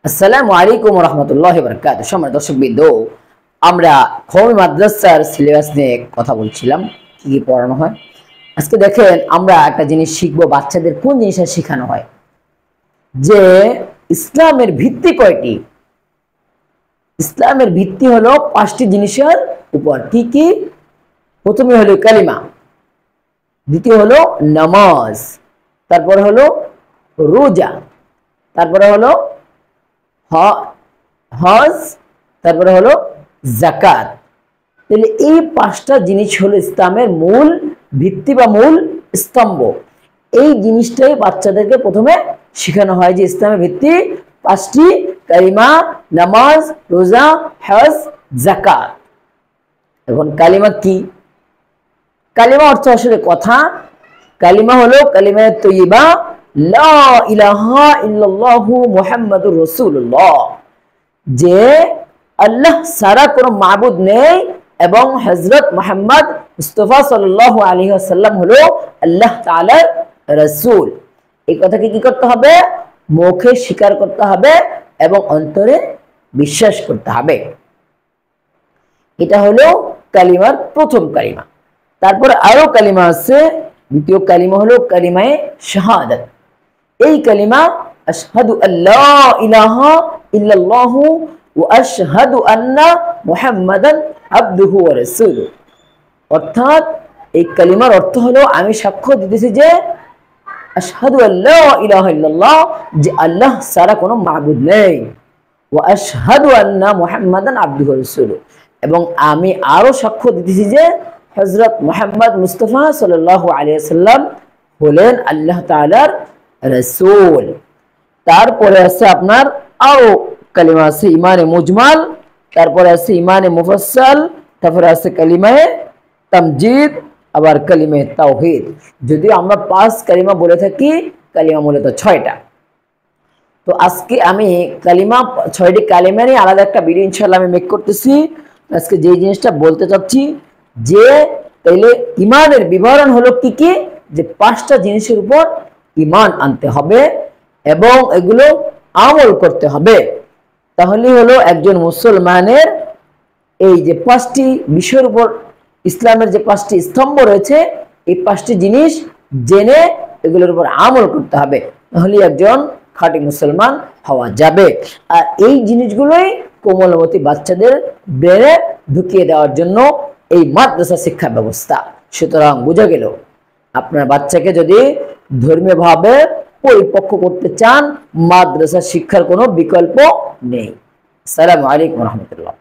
আসসালামু আলাইকুম রহমতুল্লাহ বরকাত। সম্মানিত দর্শকবৃন্দ, আমরা কওমি মাদ্রাসার সিলেবাস নিয়ে কথা বলছিলাম, কি কি পড়ানো হয়। আজকে দেখেন আমরা একটা জিনিস শিখবো, বাচ্চাদের কোন জিনিসটা শেখানো হয়, যে ইসলামের ভিত্তি কয়টি। ইসলামের ভিত্তি হলো 5টি জিনিসের উপর। কি কি? প্রথমে হলো কালিমা, দ্বিতীয় হলো নামাজ, তারপরে হলো রোজা, তারপরে হলো হজ, তারপরে হলো যাকাত। তাহলে এই 5টা জিনিস হলো ইসলামের মূল ভিত্তি বা মূল স্তম্ভ। এই জিনিসটাই বাচ্চাদেরকে প্রথমে শেখানো হয়, যে ইসলামের ভিত্তি 5টি: কালিমা, নামাজ, রোজা, হজ, যাকাত। এখন কালিমা কি? কালিমা অর্থ আসলে কথা। কালিমা হলো কালিমা তৈয়বা, লা ইলাহা ইল্লাল্লাহু মুহাম্মাদুর রাসূলুল্লাহ, যে আল্লাহ ছাড়া কোনো মাবুদ নেই এবং হযরত মুহাম্মদ মুস্তাফা সাল্লাল্লাহু আলাইহি ওয়াসাল্লাম হলো আল্লাহ তাআলার রাসূল। এই কথাকে কি করতে হবে? মুখে স্বীকার করতে হবে এবং অন্তরে বিশ্বাস করতে হবে। এটা হলো কালিমার প্রথম কালিমা। তারপরে আরো কালিমা আছে। দ্বিতীয় কালিমা হলো কালিমায়ে শাহাদাত। এই কালিমা আশহাদু আল্লা ইলাহা ইল্লাল্লাহু ওয়া আশহাদু আন্না মুহাম্মাদান আবদুহু ওয়া রাসূলুহু। অর্থাৎ এই কালিমার অর্থ হলো আমি সাক্ষ্য দিতেছি যে আশহাদু আল্লা ইলাহা ইল্লাল্লাহ, যে আল্লাহ ছাড়া কোনো মাবুদ নেই, ওয়া আশহাদু আন্না মুহাম্মাদান আবদুহু ওয়া রাসূলুহু, এবং আমি আরো সাক্ষ্য দিতেছি যে হযরত মুহাম্মদ মুস্তাফা সাল্লাল্লাহু আলাইহি ওয়াসাল্লাম হলেন আল্লাহ তাআলার রাসূল। তারপরে আছে আপনার আরো কালিমা আছে, ইমানে মুজমাল, তারপরে আছে ইমানে মুফাসসাল, তারপরে আছে কালিমায়ে তামজিদ, আবার কালিমায়ে তাওহীদ। যদিও আমরা 5 কালিমা বলে থাকি, কালিমা মূলত 6টা। তো আজকে আমি কালিমা 6টি কালিমা নিয়ে আলাদা একটা ভিডিও ইনশাআল্লাহ আমি মেক করতেছি। আজকে যে জিনিসটা বলতে চাচ্ছি, যে তাইলে ইমানের বিবরণ হলো কি কি, যে 5টা জিনিসের উপর ইমান আনতে হবে এবং এগুলো আমল করতে হবে। তাহলে হলো একজন মুসলমানের এই যে 5টি বিষয়ের উপর, ইসলামের যে 5টি স্তম্ভ রয়েছে, এই 5টি জিনিস জেনে এগুলোর উপর আমল করতে হবে, তাহলে একজন খাঁটি মুসলমান হওয়া যাবে। আর এই জিনিসগুলোই কোমলমতি বাচ্চাদের ব্রেনে ঢুকিয়ে দেওয়ার জন্য এই মাদ্রাসা শিক্ষা ব্যবস্থা। সুতরাং বোঝা গেল, আপনার বাচ্চাকে যদি ধর্মীয় ভাবে পরিপক্ক করতে চান, মাদ্রাসা শিক্ষার কোনো বিকল্প নেই। আসসালামু আলাইকুম রহমতুল্লাহ।